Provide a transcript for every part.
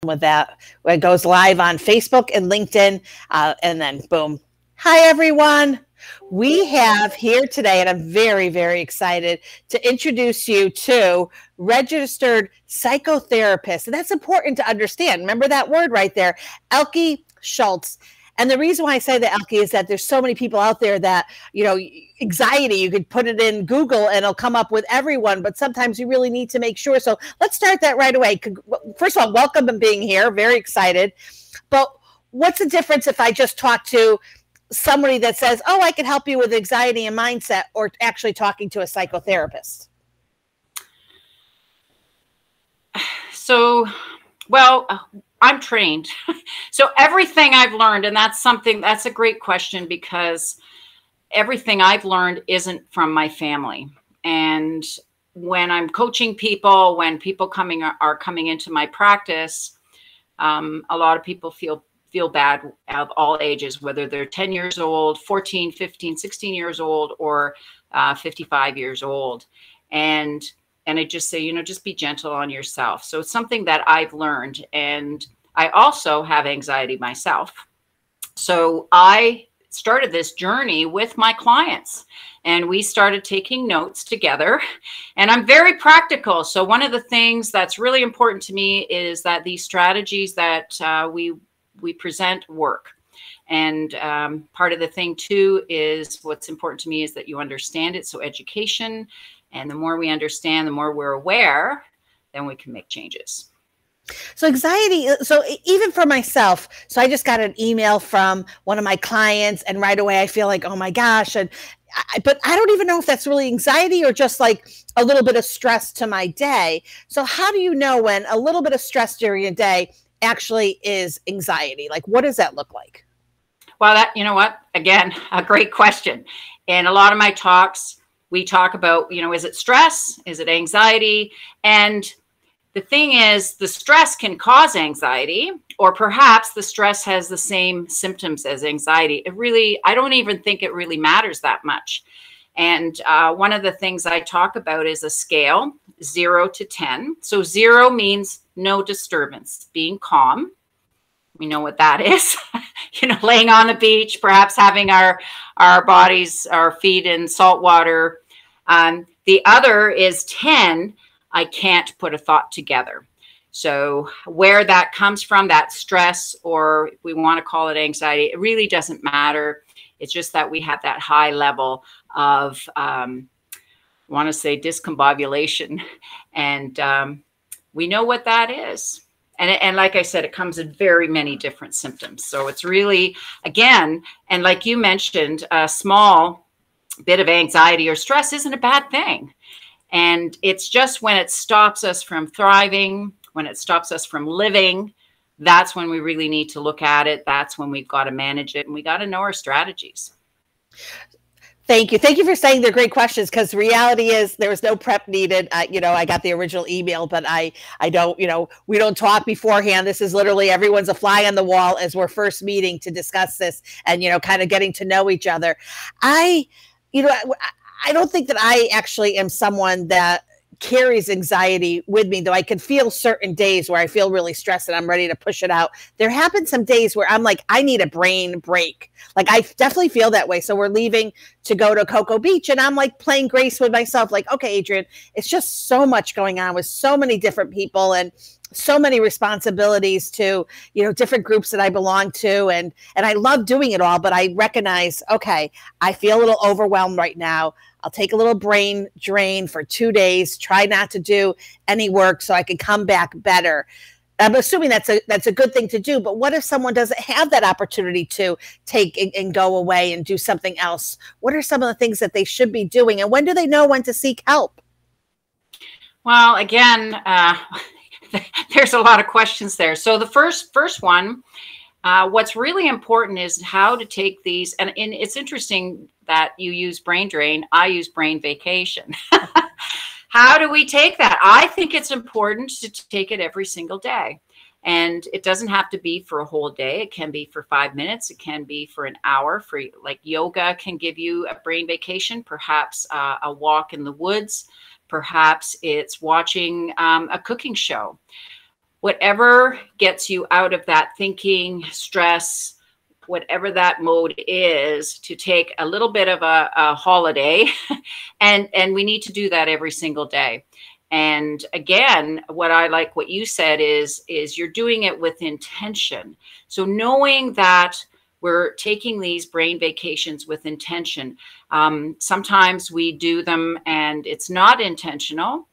with that. It goes live on Facebook and LinkedIn, and then boom. Hi, everyone. We have here today, and I'm very, very excited to introduce you to registered psychotherapist. And that's important to understand. Remember that word right there, Elke Scholz. And the reason why I say that, Elke, is that there's so many people out there that, you know, anxiety, you could put it in Google and it'll come up with everyone, but sometimes you really need to make sure. So let's start that right away. First of all, welcome and being here. Very excited. But what's the difference if I just talk to somebody that says, oh, I can help you with anxiety and mindset, or actually talking to a psychotherapist? So, well, I'm trained. So everything I've learned, and that's a great question, because everything I've learned isn't from my family. And when I'm coaching people, when people are coming into my practice, a lot of people feel bad of all ages, whether they're 10 years old, 14, 15, 16 years old, or 55 years old. And I just say, you know, just be gentle on yourself. So it's something that I've learned. And I also have anxiety myself. So I started this journey with my clients, and we started taking notes together. And I'm very practical. So one of the things that's really important to me is that these strategies that we present work. And part of the thing too is what's important to me is that you understand it. So education, and the more we understand, the more we're aware, then we can make changes. So anxiety, so even for myself, so I just got an email from one of my clients, and right away I feel like, oh my gosh. But I don't even know if that's really anxiety or just like a little bit of stress to my day. So how do you know when a little bit of stress during a day actually is anxiety? Like, what does that look like? Well, you know what, again, a great question. In a lot of my talks, we talk about, you know, is it stress? Is it anxiety? And the thing is, the stress can cause anxiety, or perhaps the stress has the same symptoms as anxiety. I don't even think it really matters that much. And one of the things I talk about is a scale, 0 to 10. So 0 means no disturbance, being calm. We know what that is. You know, laying on the beach, perhaps having our bodies, our feet in salt water. The other is 10. I can't put a thought together. So where that comes from, that stress, or if we want to call it anxiety, it really doesn't matter. It's just that we have that high level of, I want to say, discombobulation. And we know what that is. And like I said, it comes in very many different symptoms. So it's really, again, and like you mentioned, a small bit of anxiety or stress isn't a bad thing. And it's just when it stops us from thriving, when it stops us from living, that's when we really need to look at it. That's when we've got to manage it, and we got to know our strategies. Thank you. Thank you for saying they're great questions, because the reality is there was no prep needed. You know, I got the original email, but I don't, you know, we don't talk beforehand. This is literally everyone's a fly on the wall as we're first meeting to discuss this and, you know, kind of getting to know each other. I don't think that I actually am someone that carries anxiety with me, though I can feel certain days where I feel really stressed and I'm ready to push it out. There have been some days where I'm like, I need a brain break. Like, I definitely feel that way. So we're leaving to go to Cocoa Beach, and I'm like playing grace with myself. Like, okay, Adrienne, it's just so much going on with so many different people and so many responsibilities to, you know, different groups that I belong to. And I love doing it all, but I recognize, okay, I feel a little overwhelmed right now. I'll take a little brain drain for 2 days, try not to do any work so I can come back better. I'm assuming that's a good thing to do, but what if someone doesn't have that opportunity to take and go away and do something else? What are some of the things that they should be doing, and when do they know when to seek help? Well, again, there's a lot of questions there. So the first one, what's really important is how to take these, and it's interesting that you use brain drain. I use brain vacation. How do we take that? I think it's important to take it every single day. And it doesn't have to be for a whole day. It can be for 5 minutes. It can be for an hour. For like yoga can give you a brain vacation, perhaps a walk in the woods. Perhaps it's watching a cooking show. whatever gets you out of that thinking, stress, whatever that mode is, to take a little bit of a holiday. and we need to do that every single day. And again, what I like what you said is you're doing it with intention. So knowing that we're taking these brain vacations with intention. Sometimes we do them and it's not intentional,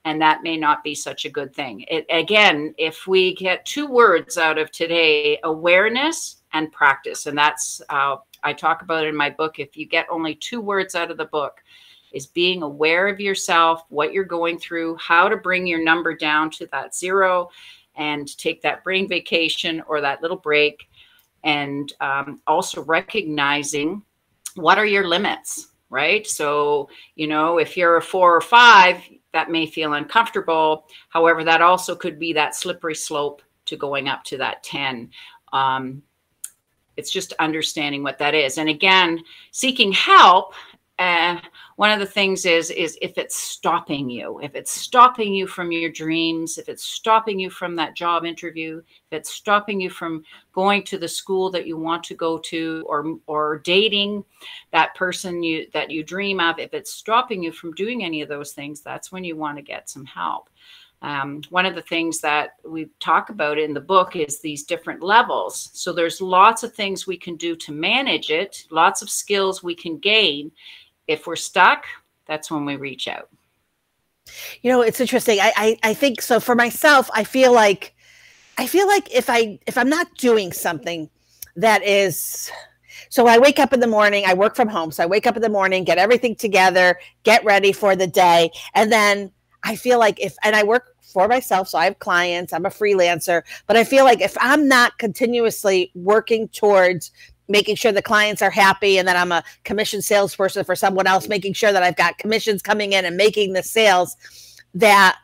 and that may not be such a good thing. Again, if we get 2 words out of today, awareness and practice, and that's, I talk about it in my book. If you get only 2 words out of the book, is being aware of yourself, what you're going through, how to bring your number down to that 0 and take that brain vacation or that little break. And also recognizing what are your limits, right? So, you know, if you're a 4 or 5, that may feel uncomfortable. However, that also could be that slippery slope to going up to that 10. It's just understanding what that is. And again, seeking help. One of the things is if it's stopping you from your dreams, if it's stopping you from that job interview, if it's stopping you from going to the school that you want to go to, or dating that person that you dream of, if it's stopping you from doing any of those things, that's when you want to get some help. One of the things that we talk about in the book is these different levels. So there's lots of things we can do to manage it, lots of skills we can gain. If we're stuck, that's when we reach out. You know, it's interesting. I think so for myself, I feel like if I'm not doing something that is, so I wake up in the morning, I work from home. So I wake up in the morning, get everything together, get ready for the day. And then I feel like and I work for myself, so I have clients, I'm a freelancer, but I feel like if I'm not continuously working towards making sure the clients are happy, and then I'm a commission salesperson for someone else, making sure that I've got commissions coming in and making the sales, that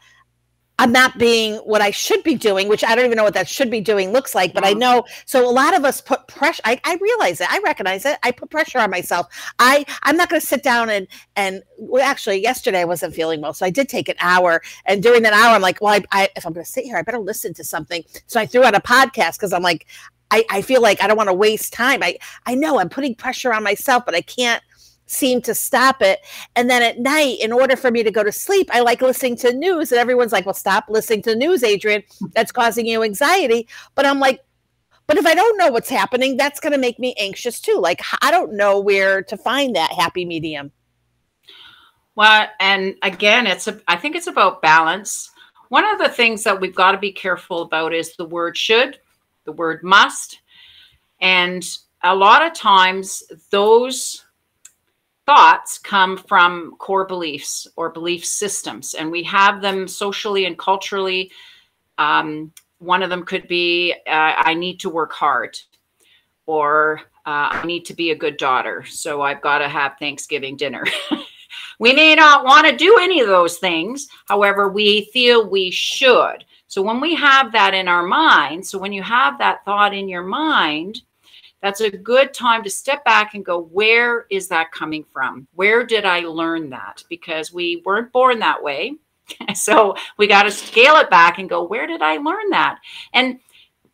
I'm not being what I should be doing, which I don't even know what that should be doing looks like, but I know. So a lot of us put pressure. I realize it. I recognize it. I put pressure on myself. I'm not going to sit down and well, actually yesterday I wasn't feeling well. So I did take an hour, and during that hour, I'm like, well, if I'm going to sit here, I better listen to something. So I threw out a podcast because I'm like, I feel like I don't want to waste time. I know I'm putting pressure on myself, but I can't seem to stop it. And then at night, in order for me to go to sleep, I like listening to news, and everyone's like, well, stop listening to news, Adrienne. That's causing you anxiety. But I'm like, but if I don't know what's happening, that's going to make me anxious too. Like, I don't know where to find that happy medium. Well, and again, I think it's about balance. One of the things that we've got to be careful about is the word should, the word must. And a lot of times those thoughts come from core beliefs or belief systems, and we have them socially and culturally. One of them could be, I need to work hard, or I need to be a good daughter, so I've got to have Thanksgiving dinner. We may not want to do any of those things. However, we feel we should. So when we have that in our mind, so when you have that thought in your mind, that's a good time to step back and go, where is that coming from? Where did I learn that? Because we weren't born that way. So we got to scale it back and go, where did I learn that? And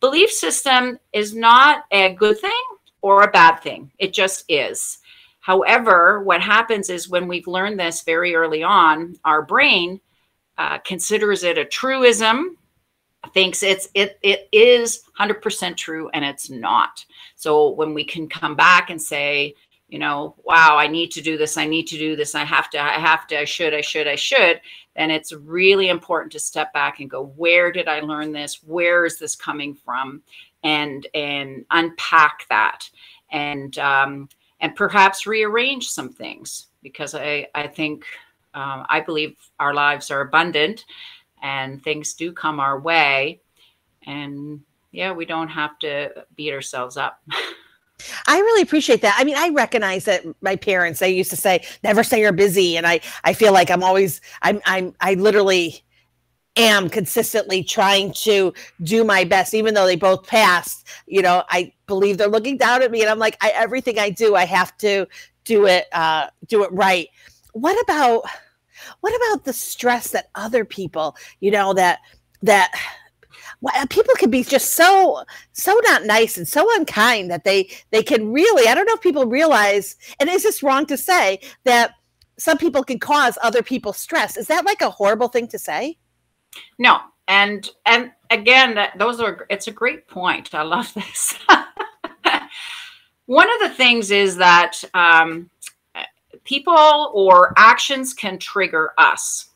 belief system is not a good thing or a bad thing. It just is. However, what happens is when we've learned this very early on, our brain considers it a truism, thinks it is 100% true, and it's not. So when we can come back and say, you know, wow, I need to do this, I need to do this, I have to, I should, then it's really important to step back and go, where did I learn this? Where is this coming from? And unpack that, and perhaps rearrange some things, because I think, I believe our lives are abundant and things do come our way. And yeah, we don't have to beat ourselves up. I really appreciate that. I mean, I recognize that my parents, they used to say, never say you're busy. And I feel like I literally am consistently trying to do my best, even though they both passed. You know, I believe they're looking down at me, and I'm like, everything I do, I have to do it right. What about the stress that other people, you know, that people can be just so not nice and so unkind that they can really, I don't know if people realize, and is this wrong to say, that some people can cause other people stress? Is that like a horrible thing to say? No. And again, it's a great point. I love this. One of the things is that people or actions can trigger us.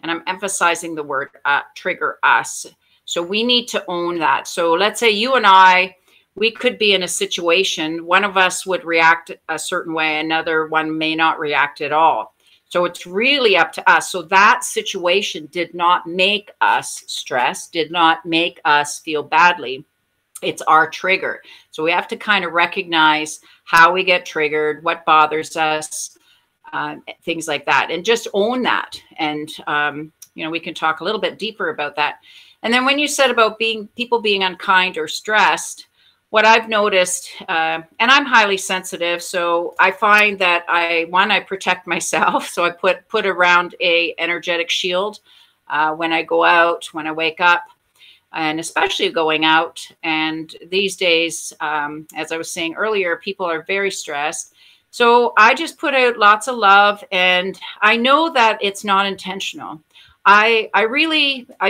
And I'm emphasizing the word trigger us. So we need to own that. So let's say you and I, we could be in a situation, one of us would react a certain way, another one may not react at all. So it's really up to us. So that situation did not make us stress, did not make us feel badly. It's our trigger. So we have to kind of recognize how we get triggered, what bothers us, things like that, and just own that. And, you know, we can talk a little bit deeper about that. And then when you said about people being unkind or stressed, what I've noticed, and I'm highly sensitive, so I find that I protect myself. So I put around a energetic shield when I go out, when I wake up, and especially going out. And these days, as I was saying earlier, people are very stressed. So I just put out lots of love, and I know that it's not intentional. I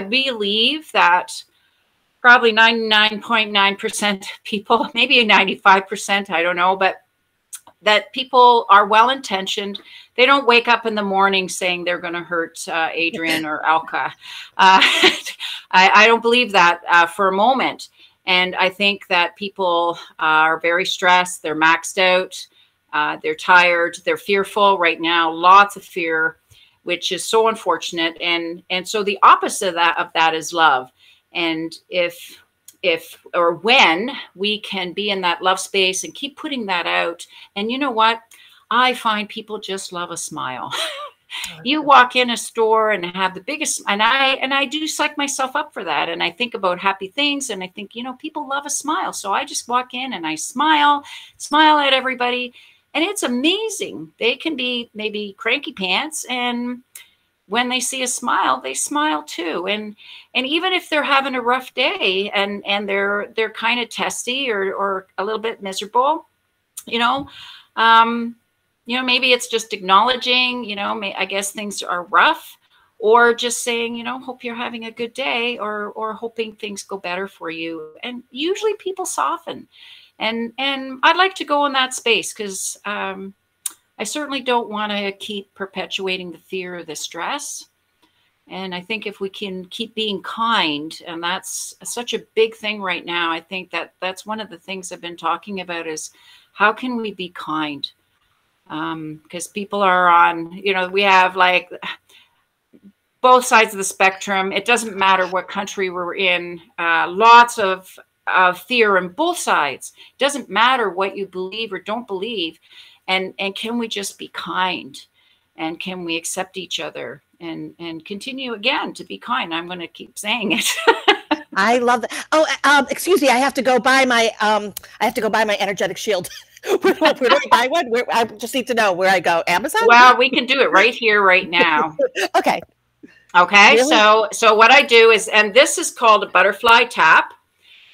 believe that probably 99.9% people, maybe 95%, I don't know, but that people are well-intentioned. They don't wake up in the morning saying they're going to hurt Adrienne or Elke. I don't believe that for a moment. And I think that people are very stressed. They're maxed out. They're tired. They're fearful right now. Lots of fear, which is so unfortunate. And so the opposite of that is love. And if or when we can be in that love space and keep putting that out, and you know what, I find people just love a smile. You walk in a store and have the biggest, and I do psych myself up for that. And I think about happy things, and I think, you know, people love a smile. So I just walk in and I smile at everybody. And it's amazing. They can be maybe cranky pants, and when they see a smile, they smile too. And even if they're having a rough day and they're kind of testy or a little bit miserable, you know, maybe it's just acknowledging, you know, I guess things are rough, or just saying, you know, hope you're having a good day, or hoping things go better for you. And usually people soften. And I'd like to go in that space, because I certainly don't want to keep perpetuating the fear or the stress. And I think if we can keep being kind, and that's such a big thing right now, I think that's one of the things I've been talking about, is how can we be kind? Because people are on, you know, we have like both sides of the spectrum. It doesn't matter what country we're in, lots of fear on both sides. It doesn't matter what you believe or don't believe. And can we just be kind, and can we accept each other and continue again to be kind? I'm going to keep saying it. I love that. Oh, excuse me. I have to go buy my energetic shield. Where do I buy one? I just need to know where I go. Amazon? Well, we can do it right here, right now. Okay. Okay. Really? So what I do is, and this is called a butterfly tap.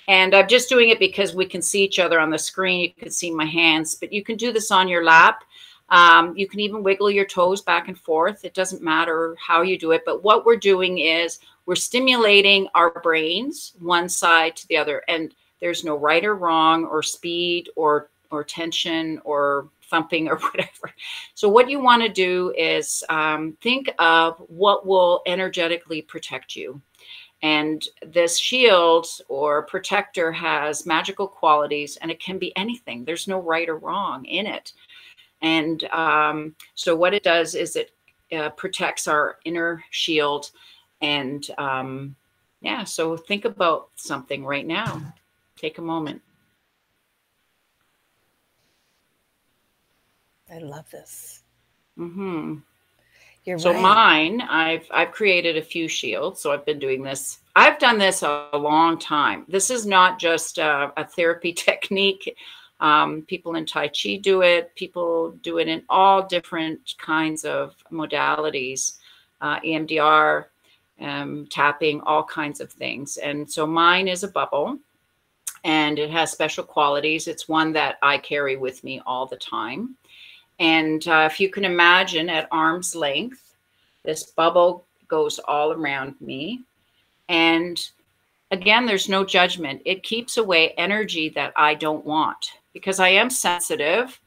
And I'm just doing it because we can see each other on the screen. You can see my hands, but you can do this on your lap. You can even wiggle your toes back and forth. It doesn't matter how you do it. But what we're doing is we're stimulating our brains one side to the other. And there's no right or wrong, or speed, or tension, or thumping, or whatever. So what you want to do is think of what will energetically protect you. And this shield or protector has magical qualities, and it can be anything. There's no right or wrong in it. And so what it does is it protects our inner shield. And yeah, so think about something right now. Take a moment. I love this. Mm-hmm. You're so right. Mine, I've created a few shields. So I've been doing this. I've done this a long time. This is not just a therapy technique. People in Tai Chi do it. People do it in all different kinds of modalities, EMDR, tapping, all kinds of things. And so mine is a bubble, and it has special qualities. It's one that I carry with me all the time. And if you can imagine, at arm's length, this bubble goes all around me. And again, there's no judgment. It keeps away energy that I don't want, because I am sensitive.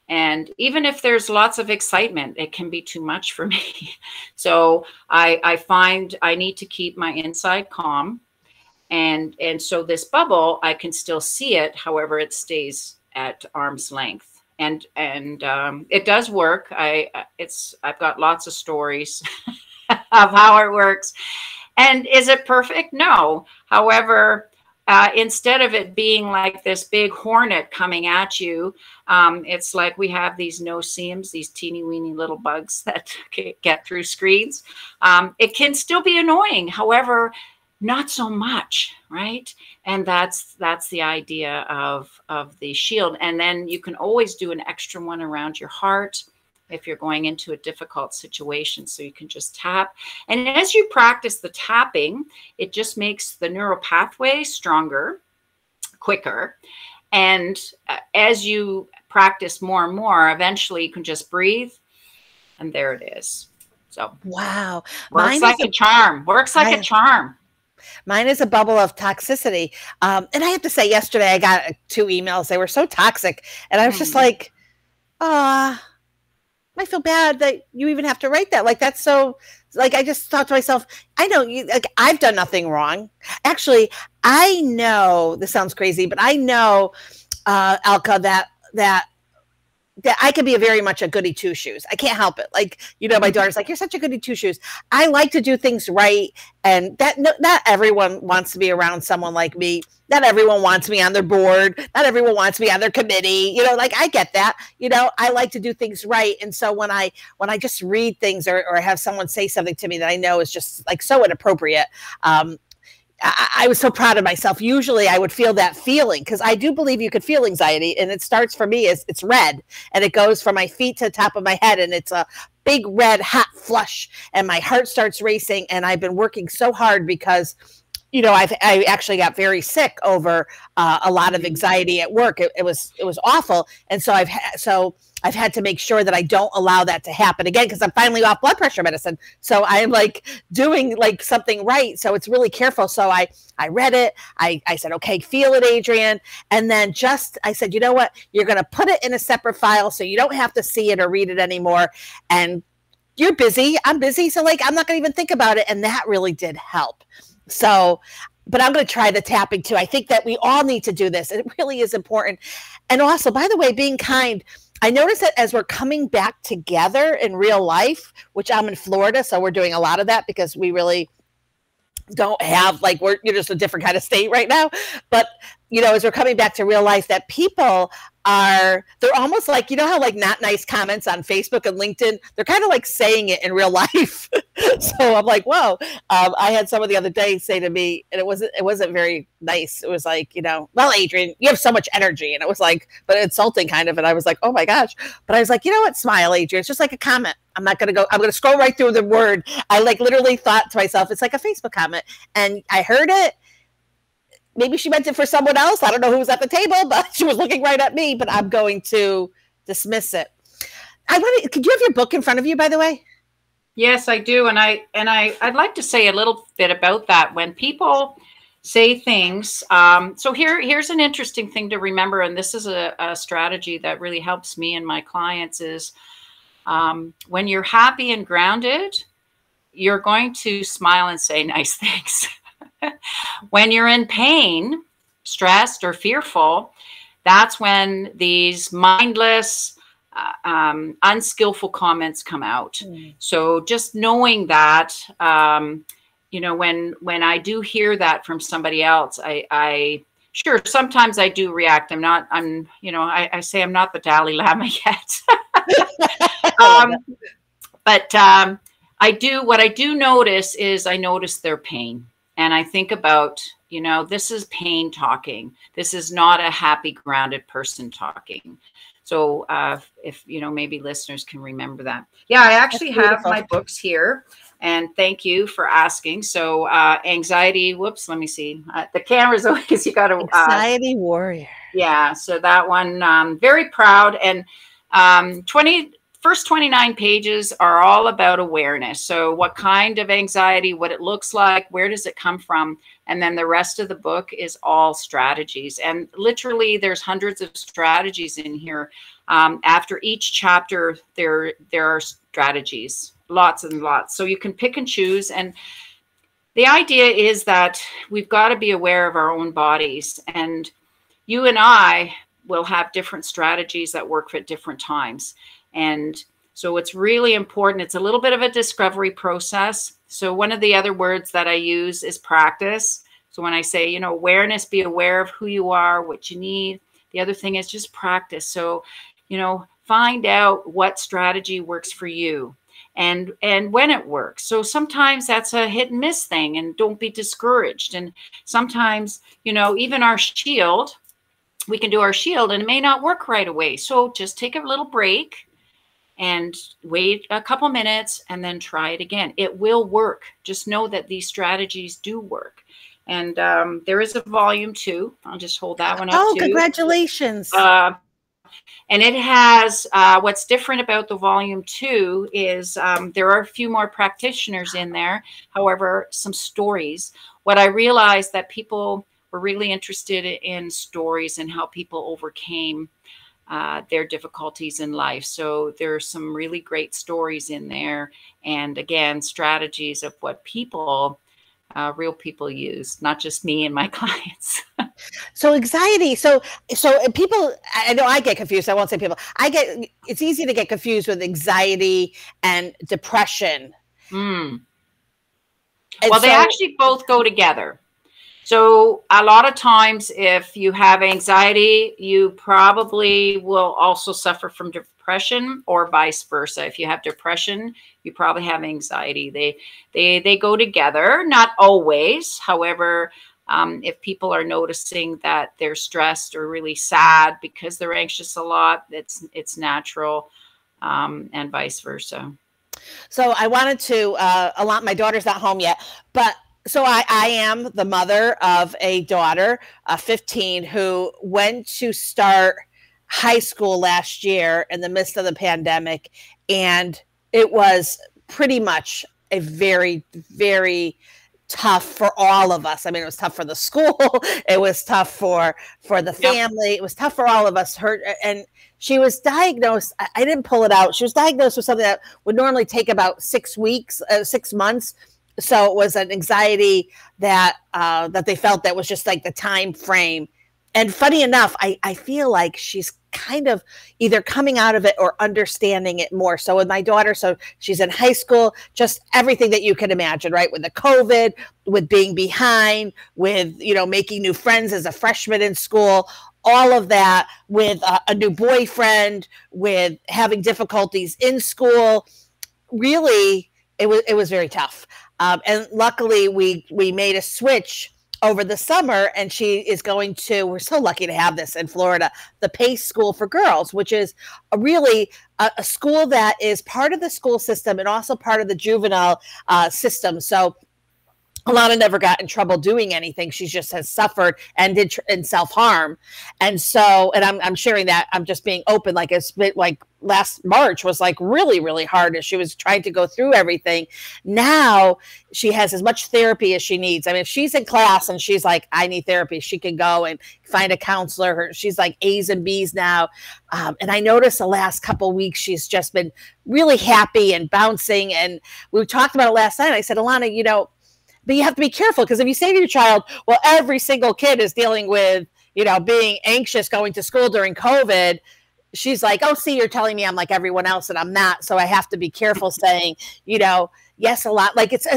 And even if there's lots of excitement, it can be too much for me. So I find I need to keep my inside calm. And so this bubble, I can still see it. However, it stays at arm's length. And it does work. I've got lots of stories of how it works. And is it perfect? No. However, instead of it being like this big hornet coming at you, it's like we have these no-see-ums, these teeny weeny little bugs that get through screens. It can still be annoying. However, not so much, right? And that's the idea of the shield. And then you can always do an extra one around your heart if you're going into a difficult situation. So you can just tap. And as you practice the tapping, it just makes the neural pathway stronger, quicker. And as you practice more and more, eventually you can just breathe, and there it is. So wow, works like a charm. Works like a charm. Mine is a bubble of toxicity. And I have to say, yesterday I got 2 emails. They were so toxic. And I was just like, I feel bad that you even have to write that. Like, that's so, like, I just thought to myself, I know you, like, I've done nothing wrong. Actually, I know, this sounds crazy, but I know, Elke, that I could be very much a goody two shoes. I can't help it. Like, you know, my daughter's like, you're such a goody two shoes. I like to do things right. And not everyone wants to be around someone like me. Not everyone wants me on their board. Not everyone wants me on their committee. You know, like, I get that. You know, I like to do things right. And so when I just read things or have someone say something to me that I know is just like so inappropriate, I was so proud of myself. Usually I would feel that feeling, because I do believe you could feel anxiety, and it starts for me as it's red, and it goes from my feet to the top of my head, and it's a big red hot flush, and my heart starts racing. And I've been working so hard because, you know, I actually got very sick over a lot of anxiety at work. It was awful. And so I've had to make sure that I don't allow that to happen again, because I'm finally off blood pressure medicine. So I'm like doing like something right. So it's really careful. So I read it. I said, okay, feel it, Adrienne. And then I said, you know what? You're going to put it in a separate file so you don't have to see it or read it anymore. And you're busy. I'm busy. So like, I'm not going to even think about it. And that really did help. So, but I'm going to try the tapping too. I think that we all need to do this. It really is important. And also, by the way, being kind. I noticed that as we're coming back together in real life, which I'm in Florida, so we're doing a lot of that because we really don't have, like, you're just a different kind of state right now. But, you know, as we're coming back to real life, that people they're almost like, you know how like not nice comments on Facebook and LinkedIn, they're kind of like saying it in real life. So I'm like, whoa. I had someone the other day say to me, and it wasn't very nice. It was like, you know, well, Adrienne, you have so much energy. And it was like, but insulting kind of. And I was like, oh my gosh. But I was like, you know what? Smile, Adrienne. It's just like a comment. I'm going to scroll right through the word. I like literally thought to myself, it's like a Facebook comment. And I heard it. Maybe she meant it for someone else. I don't know who was at the table, but she was looking right at me. But I'm going to dismiss it. Could you have your book in front of you, by the way? Yes, I do. And I'd like to say a little bit about that. When people say things, so here's an interesting thing to remember, and this is a strategy that really helps me and my clients, is when you're happy and grounded, you're going to smile and say nice things. When you're in pain, stressed, or fearful, that's when these mindless, unskillful comments come out. So just knowing that, you know, when I do hear that from somebody else, sure, sometimes I do react. I say I'm not the Dalai Lama yet. But what I do notice is I notice their pain. And I think about, you know, this is pain talking. This is not a happy, grounded person talking. So if, you know, maybe listeners can remember that. Yeah, I actually have my books here. And thank you for asking. So anxiety, whoops, let me see. The camera's always, you got to. Anxiety warrior. Yeah, so that one, very proud. And first 29 pages are all about awareness. So what kind of anxiety, what it looks like, where does it come from? And then the rest of the book is all strategies. And literally there's hundreds of strategies in here. After each chapter, there are strategies, lots and lots. So you can pick and choose. And the idea is that we've got to be aware of our own bodies. And you and I will have different strategies that work at different times. And so it's really important. It's a little bit of a discovery process. So one of the other words that I use is practice. So when I say, you know, awareness, be aware of who you are, what you need. The other thing is just practice. So, you know, find out what strategy works for you and when it works. So sometimes that's a hit and miss thing, and don't be discouraged. And sometimes, you know, even our shield, we can do our shield and it may not work right away. So just take a little break and wait a couple minutes and then try it again. It will work. Just know that these strategies do work. And there is a volume 2. I'll just hold that one up. Oh, too. Congratulations. And it has, what's different about the volume 2 is there are a few more practitioners in there. However, some stories. What I realized that people were really interested in stories and how people overcame their difficulties in life. So there's some really great stories in there. And again, strategies of what people, real people use, not just me and my clients. So anxiety. So people, I know I get confused. I won't say people. It's easy to get confused with anxiety and depression. Mm. Well, they actually both go together. So a lot of times if you have anxiety, you probably will also suffer from depression, or vice versa. If you have depression, you probably have anxiety. They go together, not always. However, if people are noticing that they're stressed or really sad because they're anxious a lot, it's natural, and vice versa. So I wanted to my daughter's not home yet, but so I am the mother of a daughter, 15, who went to start high school last year in the midst of the pandemic. And it was pretty much a very, very tough for all of us. I mean, it was tough for the school. It was tough for the family. Yep. It was tough for all of us. And she was diagnosed. I didn't pull it out. She was diagnosed with something that would normally take about 6 months. So it was an anxiety that they felt that was just like the time frame. And funny enough, I feel like she's kind of either coming out of it or understanding it more. So with my daughter, so she's in high school, just everything that you can imagine, right? With the COVID, with being behind, with, you know, making new friends as a freshman in school, all of that, with a new boyfriend, with having difficulties in school. Really, it was very tough. And luckily we made a switch over the summer, and she is going to, we're so lucky to have this in Florida, the PACE School for Girls, which is a school that is part of the school system and also part of the juvenile system. So Alana never got in trouble doing anything. She just has suffered and did self-harm. And so, and I'm sharing that, I'm just being open, like it's been like last March was like really, really hard as she was trying to go through everything. Now she has as much therapy as she needs. I mean, if she's in class and she's like, I need therapy, she can go and find a counselor. She's like A's and B's now. And I noticed the last couple of weeks, she's just been really happy and bouncing. And we talked about it last night. I said, Alana, you know, but you have to be careful, because if you say to your child, well, every single kid is dealing with, you know, being anxious going to school during COVID, she's like, oh, see, you're telling me I'm like everyone else, and I'm not. So I have to be careful saying, you know, yes, a lot. Like it's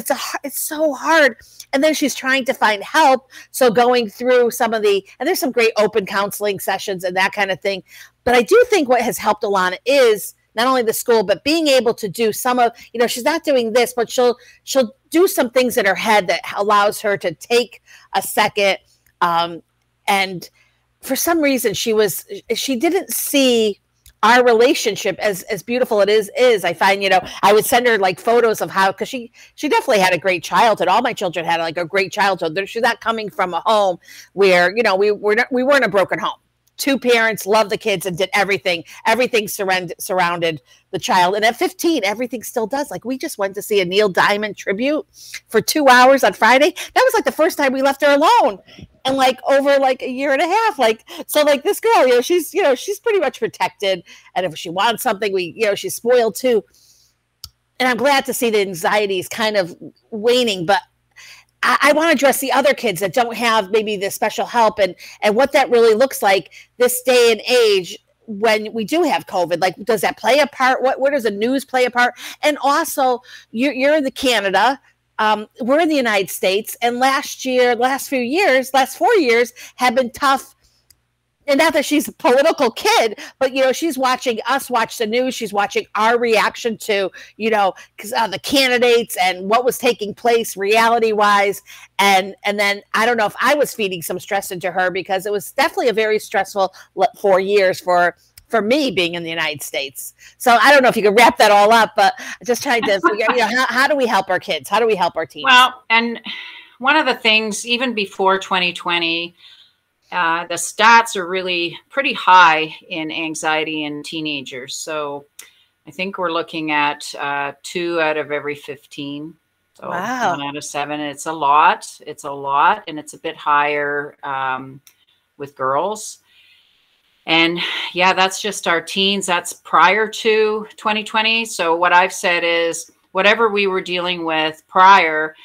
so hard. And then she's trying to find help. So going through some of and there's some great open counseling sessions and that kind of thing. But I do think what has helped Alana is not only the school, but being able to do some of, you know, she's not doing this, but she'll do some things in her head that allows her to take a second. And for some reason she didn't see our relationship, as beautiful it is, I find, you know, I would send her like photos of how, because she definitely had a great childhood. All my children had like a great childhood. She's not coming from a home where, you know, we weren't a broken home. Two parents loved the kids and did everything. Everything surrounded the child. And at 15, everything still does. Like, we just went to see a Neil Diamond tribute for 2 hours on Friday. That was like the first time we left her alone. And like over like a year and a half, like, so like this girl, you know, she's pretty much protected. And if she wants something, she's spoiled too. And I'm glad to see the anxiety is kind of waning, but I want to address the other kids that don't have maybe the special help and what that really looks like this day and age when we do have COVID. Like, does that play a part? Where does the news play a part? And also, you're in the Canada. We're in the United States. And last 4 years have been tough. And not that she's a political kid, but, you know, she's watching us watch the news. She's watching our reaction to, you know, the candidates and what was taking place reality wise. And then I don't know if I was feeding some stress into her, because it was definitely a very stressful 4 years for me being in the United States. So I don't know if you could wrap that all up, but just trying to figure out, you know, how do we help our kids? How do we help our teens? Well, and one of the things, even before 2020, the stats are really pretty high in anxiety in teenagers. So I think we're looking at 2 out of every 15. So wow. 1 out of 7. It's a lot. It's a lot. And it's a bit higher with girls. And yeah, that's just our teens. That's prior to 2020. So what I've said is, whatever we were dealing with prior,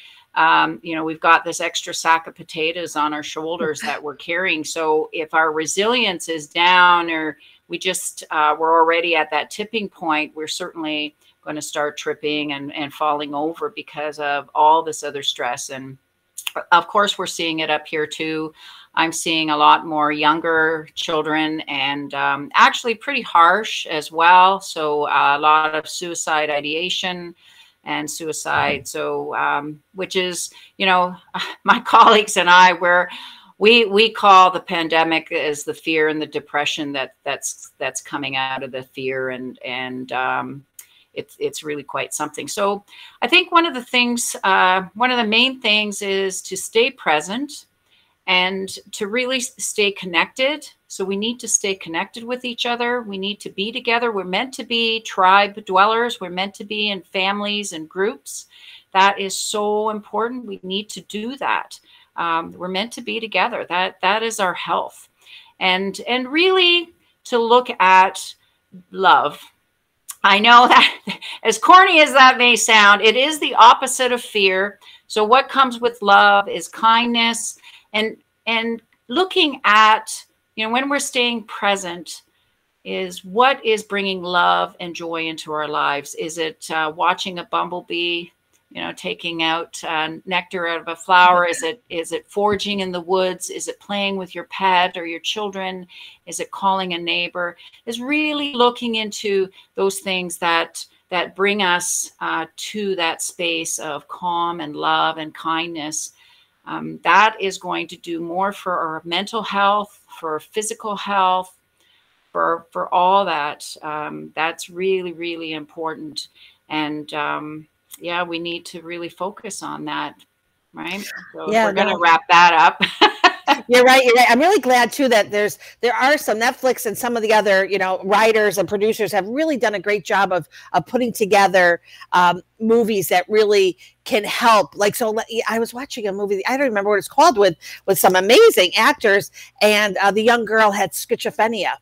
you know, we've got this extra sack of potatoes on our shoulders that we're carrying. So if our resilience is down, or we just, we're already at that tipping point, we're certainly going to start tripping and falling over because of all this other stress. And of course, we're seeing it up here too. I'm seeing a lot more younger children, and actually pretty harsh as well. So a lot of suicide ideation and suicide. So, which is, you know, my colleagues and I, we call the pandemic as the fear and the depression that's coming out of the fear, and it's really quite something. So I think one of the main things is to stay present and to really stay connected. So we need to stay connected with each other. We need to be together. We're meant to be tribe dwellers. We're meant to be in families and groups. That is so important. We need to do that. We're meant to be together. That is our health. And really to look at love. I know that, as corny as that may sound, it is the opposite of fear. So what comes with love is kindness, and looking at, you know, when we're staying present, is what is bringing love and joy into our lives. Is it watching a bumblebee, you know, taking out nectar out of a flower? Is it foraging in the woods? Is it playing with your pet or your children? Is it calling a neighbor? Is really looking into those things that bring us to that space of calm and love and kindness. That is going to do more for our mental health, for physical health, for all that. That's really, really important. And yeah, we need to really focus on that, right? So yeah, we're going to wrap that up. You're right. I'm really glad too that there are some Netflix and some of the other, you know, writers and producers have really done a great job of putting together movies that really can help. Like, so I was watching a movie, I don't remember what it's called, with some amazing actors, and the young girl had schizophrenia.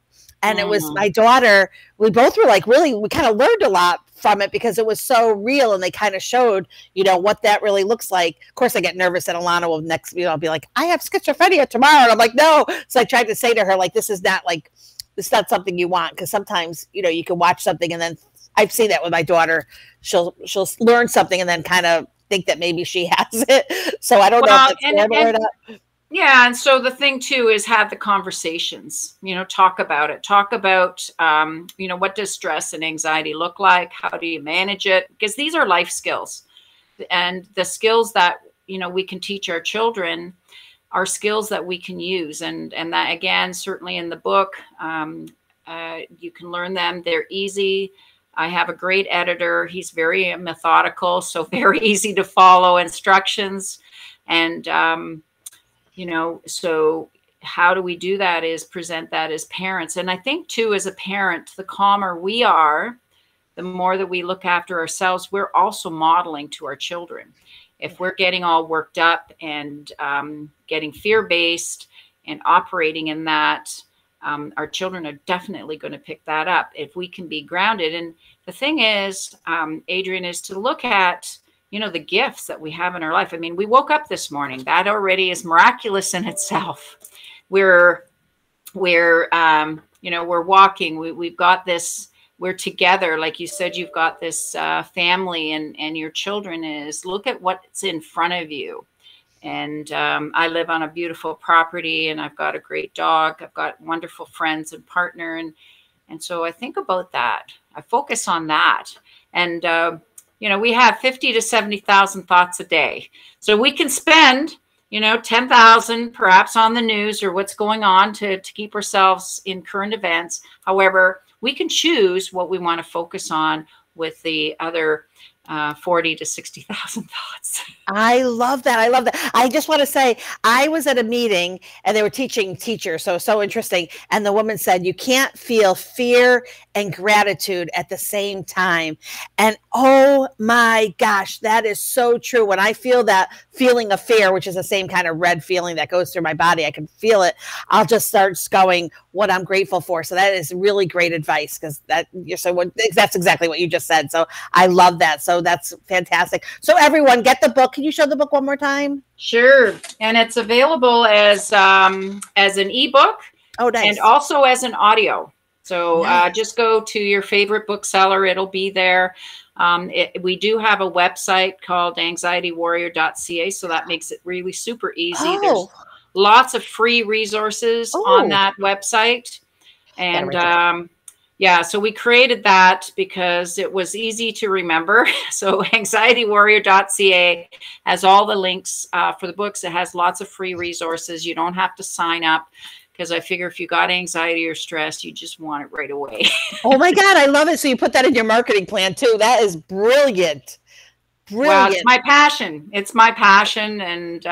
And it was my daughter. We both were like, really, we kind of learned a lot from it because it was so real, and they kind of showed, you know, what that really looks like. Of course, I get nervous that Alana will next, you know, I'll be like, I have schizophrenia tomorrow. And I'm like, no. So I tried to say to her, like, this is not something you want. Because sometimes, you know, you can watch something and then I've seen that with my daughter. She'll learn something and then kind of think that maybe she has it. So I don't know if it's normal or not. Yeah. And so the thing too is have the conversations, you know, talk about it, you know, what does stress and anxiety look like? How do you manage it? Because these are life skills, and the skills that, you know, we can teach our children are skills that we can use. And that, again, certainly in the book, You can learn them. They're easy. I have a great editor. He's very methodical, so very easy to follow instructions. And, so how do we do that is present that as parents. And I think too, as a parent, the calmer we are, the more that we look after ourselves, we're also modeling to our children. If we're getting all worked up and getting fear-based and operating in that, our children are definitely going to pick that up if we can be grounded. And the thing is, Adrienne, is to look at, the gifts that we have in our life. I mean, we woke up this morning. That already is miraculous in itself. We're walking. We've got this. We're together. Like you said, you've got this family and your children is, look at what's in front of you. And I live on a beautiful property and I've got a great dog. I've got wonderful friends and partner. And so I think about that. I focus on that. And, we have 50 to 70,000 thoughts a day. So we can spend, 10,000 perhaps on the news or what's going on to keep ourselves in current events. However, we can choose what we want to focus on with the other 40 to 60,000 thoughts. I love that. I love that. I just want to say, I was at a meeting and they were teaching teachers. So interesting. And the woman said, you can't feel fear and gratitude at the same time. And oh my gosh, that is so true. When I feel that feeling of fear, which is the same kind of red feeling that goes through my body, I can feel it. I'll just start going what I'm grateful for. So that is really great advice because that's exactly what you just said. So I love that. So that's fantastic. So everyone, get the book. Can you show the book one more time? Sure. And it's available as an ebook. Oh, nice. And also as an audio. So nice. Just go to your favorite bookseller. It'll be there. We do have a website called anxietywarrior.ca. So that makes it really super easy. Oh. There's lots of free resources on that website. And so we created that because it was easy to remember. So anxietywarrior.ca has all the links for the books. It has lots of free resources. You don't have to sign up because I figure if you got anxiety or stress, you just want it right away. Oh my God, I love it. So you put that in your marketing plan too. That is brilliant. Brilliant. Well, it's my passion. It's my passion. And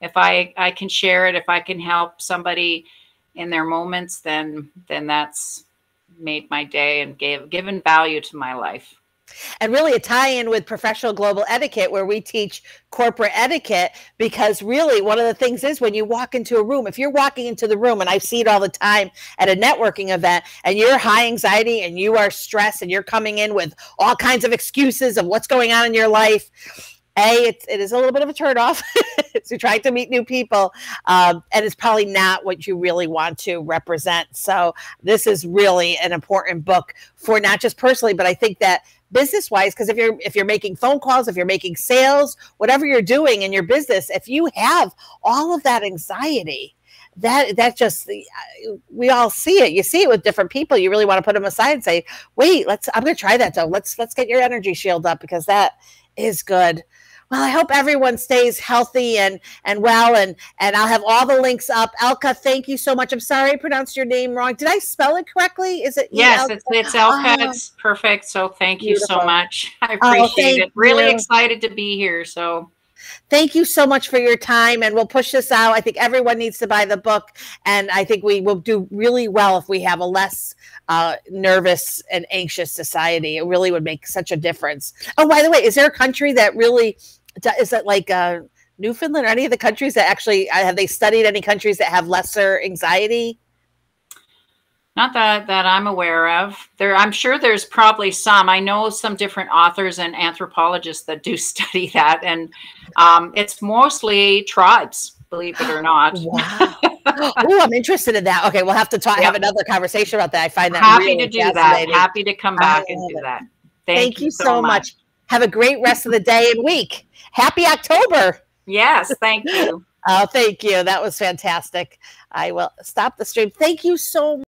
if I can share it, if I can help somebody in their moments, then that's made my day and given value to my life. And really a tie-in with professional global etiquette, where we teach corporate etiquette, because really one of the things is when you walk into a room, if you're walking into the room, and I see it all the time at a networking event, and you're high anxiety and you are stressed and you're coming in with all kinds of excuses of what's going on in your life, it is a little bit of a turnoff. You're trying to meet new people, and it's probably not what you really want to represent. So this is really an important book for not just personally, but I think that business-wise, because if you're making phone calls, if you're making sales, whatever you're doing in your business, if you have all of that anxiety, that just, we all see it. You see it with different people. You really want to put them aside and say, wait, I'm going to try that though. Let's get your energy shield up, because that is good. Well, I hope everyone stays healthy and well, and I'll have all the links up. Elke, thank you so much. I'm sorry I pronounced your name wrong. Did I spell it correctly? Is it? Yes, it's Elke. It's perfect. So thank you so much. I appreciate it. Really excited to be here. So thank you so much for your time, and we'll push this out. I think everyone needs to buy the book, and I think we will do really well if we have a less nervous and anxious society. It really would make such a difference. Oh, by the way, is there a country that really, is it like Newfoundland or any of the countries that actually, have they studied any countries that have lesser anxiety? Not that I'm aware of. I'm sure there's probably some. I know some different authors and anthropologists that do study that, and it's mostly tribes, believe it or not. Wow. Oh, I'm interested in that. Okay, we'll have to have another conversation about that. I find that happy really to do that. Happy to come back and do that. Thank you so much. Have a great rest of the day and week. Happy October. Yes, thank you. Oh, thank you. That was fantastic. I will stop the stream. Thank you so much.